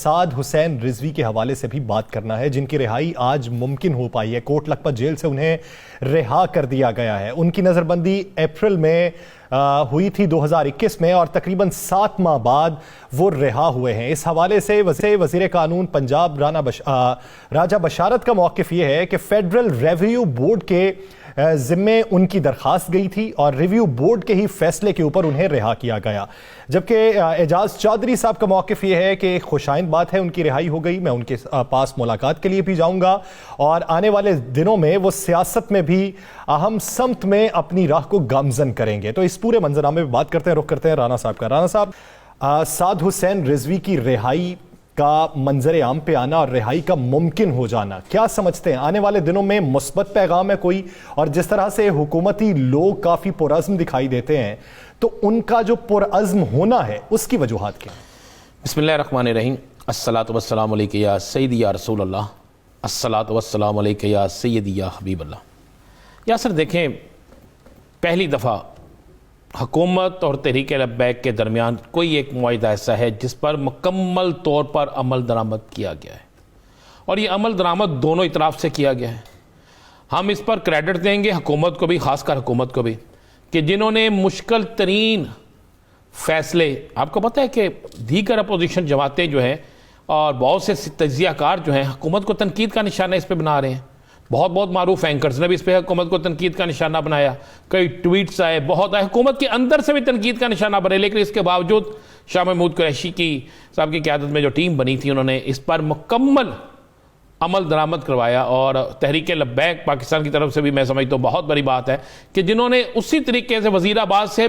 साद हुसैन रिजवी के हवाले से भी बात करना है, जिनकी रिहाई आज मुमकिन हो पाई है। कोट लखपत जेल से उन्हें रिहा कर दिया गया है। उनकी नज़रबंदी अप्रैल में हुई थी 2021 में और तकरीबन 7 माह बाद वो रिहा हुए हैं। इस हवाले से वज़ीर कानून पंजाब राजा बशारत का मौक़िफ़ ये है कि फेडरल रेवेन्यू बोर्ड के ज़िम्मे उनकी दरख्वास्त गई थी और रिव्यू बोर्ड के ही फैसले के ऊपर उन्हें रिहा किया गया। जबकि एजाज चौधरी साहब का मौक़िफ़ ये है कि खुशाइंद बात है, उनकी रिहाई हो गई। मैं उनके पास मुलाकात के लिए भी जाऊंगा और आने वाले दिनों में वो सियासत में भी अहम समत में अपनी राह को गामजन करेंगे। तो इस पूरे मंजरनामे में बात करते हैं, रुख करते हैं राना साहब का। राना साहब, साद हुसैन रिजवी की रिहाई का मंजर आम पे आना और रिहाई का मुमकिन हो जाना, क्या समझते हैं आने वाले दिनों में मुस्बत पैगाम है कोई? और जिस तरह से हुकूमती लोग काफ़ी पुरअज़्म दिखाई देते हैं, तो उनका जो पुरअज़्म होना है उसकी वजूहात क्या है? बिस्मिल्लाहिर्रहमानिर्रहीम। अस्सलातु वस्सलामु अलैका या सय्यदी या रसूल अल्लाह, अस्सलातु वस्सलामु अलैका या सय्यदी या हबीब अल्लाह। या सर देखें, पहली दफ़ा हुकूमत और तहरीक लब्बैक के दरमियान कोई एक मुआहिदा ऐसा है जिस पर मुकम्मल तौर पर अमल दरामद किया गया है, और ये अमल दरामद दोनों इतराफ़ से किया गया है। हम इस पर क्रेडिट देंगे हुकूमत को भी, ख़ासकर हुकूमत को भी, कि जिन्होंने मुश्किल तरीन फ़ैसले, आपको पता है कि दीगर अपोजिशन जमातें जो हैं और बहुत से तज्ज़ियाकार जो हैं हुकूमत को तनकीद का निशाना इस पर बना रहे हैं। बहुत बहुत मारूफ एंकर्स ने भी इस पर हुकूमत को तनकीद का निशाना बनाया, कई ट्वीट्स आए, बहुत आए, हुकूमत के अंदर से भी तनकीद का निशाना बने। लेकिन इसके बावजूद शाह महमूद कुरैशी की साहब की क़यादत में जो टीम बनी थी, उन्होंने इस पर मुकम्मल अमल दरामद करवाया। और तहरीक लब्बैक पाकिस्तान की तरफ से भी मैं समझता हूँ बहुत बड़ी बात है कि जिन्होंने उसी तरीके से वज़ीराबाद से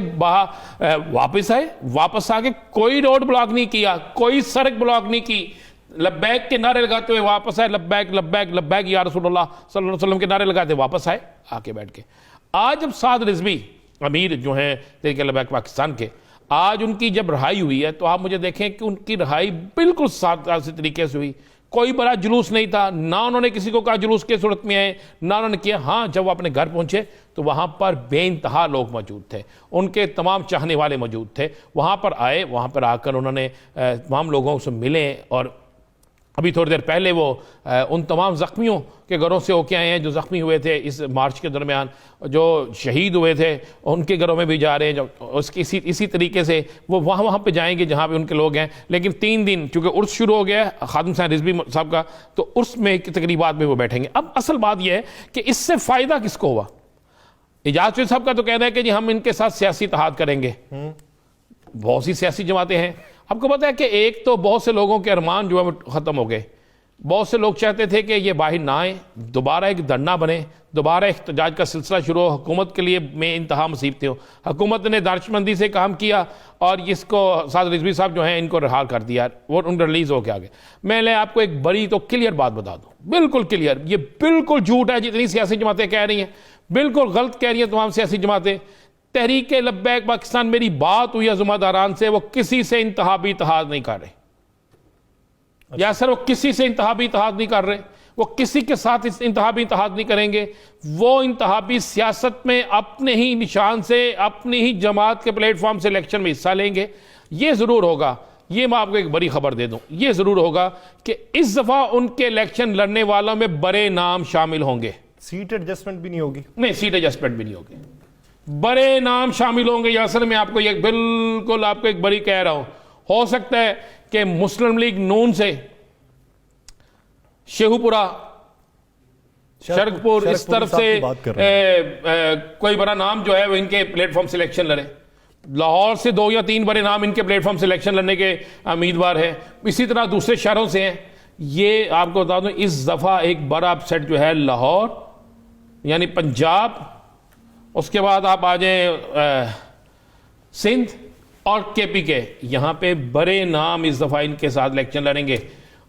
वापस आके कोई रोड ब्लॉक नहीं किया, कोई सड़क ब्लॉक नहीं की, लब्बैक के नारे लगाते हुए वापस आए, लब्बैक लब्बैक लब्बैक या रसूलुल्लाह सल्लल्लाहु अलैहि वसल्लम के नारे लगाते वापस आए आके बैठ के। आज जब साद रिजवी अमीर जो हैं तहरीक लब्बैक पाकिस्तान के, आज उनकी जब रिहाई हुई है, तो आप मुझे देखें कि उनकी रिहाई बिल्कुल सादा तरीके से हुई। कोई बड़ा जुलूस नहीं था, ना उन्होंने किसी को कहा जुलूस के सूरत में आए, ना उन्होंने किया। हाँ, जब वो अपने घर पहुंचे तो वहाँ पर बेइंतहा लोग मौजूद थे, उनके तमाम चाहने वाले मौजूद थे। वहाँ पर आए, वहाँ पर आकर उन्होंने तमाम लोगों से मिले, और अभी थोड़ी देर पहले वो उन तमाम ज़ख्मियों के घरों से होके आए हैं जो ज़ख्मी हुए थे इस मार्च के दरमियान, जो शहीद हुए थे उनके घरों में भी जा रहे हैं। जब उसकी इसी तरीके से वो वहाँ पे जाएंगे जहाँ पे उनके लोग हैं। लेकिन 3 दिन चूँकि उर्स शुरू हो गया है खादिम हुसैन रिजवी साहब का, तो उर्स में तकरीबात में वो बैठेंगे। अब असल बात यह है कि इससे फ़ायदा किसको हुआ? एजाज साहब का तो कहना है कि जी हम इनके साथ सियासी इत्तेहाद करेंगे। बहुत सी सियासी जमातें हैं, आपको पता है कि एक तो बहुत से लोगों के अरमान जो है वो ख़त्म हो गए। बहुत से लोग चाहते थे कि ये बाहर ना आए, दोबारा एक धरना बने, दोबारा एहतजाज का सिलसिला शुरू हो, हुकूमत के लिए में इंतहा मुसीबतें हो। हुकूमत ने दानिशमंदी से काम किया और इसको साद रिजवी साहब जो हैं इनको रिहा कर दिया, वो उन रिलीज़ होकर आ गए। मैं आपको एक बड़ी तो क्लियर बात बता दूँ, बिल्कुल क्लियर, ये बिल्कुल झूठ है जितनी सियासी जमातें कह रही हैं, बिल्कुल गलत कह रही हैं तमाम सियासी जमातें। तहरीक लब्बैक पाकिस्तान, मेरी बात हुई अज़ुमादारान से, वो किसी से इंतहाबी इत्तेहाद नहीं कर रहे। अच्छा। या सर वो किसी से इंतहाबी इत्तेहाद नहीं कर रहे, वो किसी के साथ इंतहाबी इत्तेहाद नहीं करेंगे। वो इंतहाबी सियासत में अपने ही निशान से, अपनी ही जमात के प्लेटफॉर्म से इलेक्शन में हिस्सा लेंगे। ये ज़रूर होगा, ये मैं आपको एक बड़ी खबर दे दूं, ये ज़रूर होगा कि इस दफ़ा उनके इलेक्शन लड़ने वालों में बड़े नाम शामिल होंगे। सीट एडजस्टमेंट भी नहीं होगी? नहीं, सीट एडजस्टमेंट भी नहीं होगी, बड़े नाम शामिल होंगे। यासर मैं आपको ये बिल्कुल आपको एक बड़ी कह रहा हूं, हो सकता है कि मुस्लिम लीग नून से शेखुपुरा, शरकपुर, इस तरफ से कोई बड़ा नाम जो है वो इनके प्लेटफॉर्म से इलेक्शन लड़े। लाहौर से 2 या 3 बड़े नाम इनके प्लेटफॉर्म से इलेक्शन लड़ने के उम्मीदवार हैं। इसी तरह दूसरे शहरों से हैं। ये आपको बता दूं, इस दफ़ा एक बड़ा अपसेट जो है लाहौर यानी पंजाब, उसके बाद आप आ जाए सिंध और केपी के, यहाँ पे बड़े नाम इस दफ़ा इनके साथ इलेक्शन लड़ेंगे।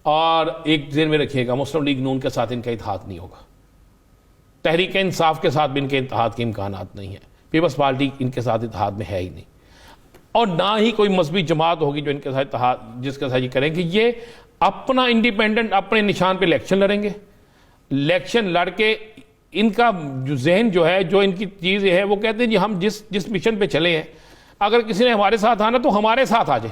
और एक ज़हन में रखिएगा, मुस्लिम लीग नून के साथ इनका इत्तेहाद नहीं होगा, तहरीक इंसाफ के साथ भी इनके इत्तेहाद के इम्कानात नहीं है, पीपल्स पार्टी इनके साथ इत्तेहाद में है ही नहीं, और ना ही कोई मजहबी जमात होगी जो इनके साथ इत्तेहाद जिसके साथ ये करेंगे। ये अपना इंडिपेंडेंट अपने निशान पे इलेक्शन लड़ेंगे। इलेक्शन लड़ के इनका जो जहन जो है, जो इनकी चीज़ है, वो कहते हैं जी हम जिस मिशन पे चले हैं, अगर किसी ने हमारे साथ आना तो हमारे साथ आ जाए,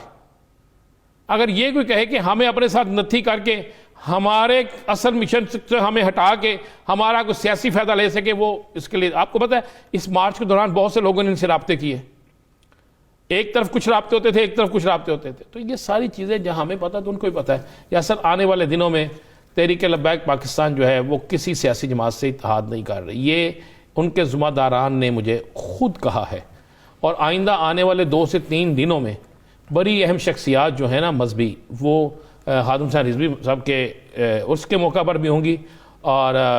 अगर ये कोई कहे कि हमें अपने साथ नत्थी करके हमारे असल मिशन से हमें हटा के हमारा कोई सियासी फायदा ले सके, वो इसके लिए आपको पता है इस मार्च के दौरान बहुत से लोगों ने इनसे राब्ते किए, एक तरफ कुछ राब्ते होते थे, एक तरफ कुछ राब्ते होते थे। तो ये सारी चीज़ें जहाँ हमें पता तो उनको ही पता है। या सर आने वाले दिनों में तहरीक लब्बैक पाकिस्तान जो है वो किसी सियासी जमात से इत्तेहाद नहीं कर रही, ये उनके ज़िम्मेदारान ने मुझे खुद कहा है। और आइंदा आने वाले 2 से 3 दिनों में बड़ी अहम शख्सियात जो है ना मजहबी, वो हातिम हुसैन रिजवी साहब के उसके मौका पर भी होंगी और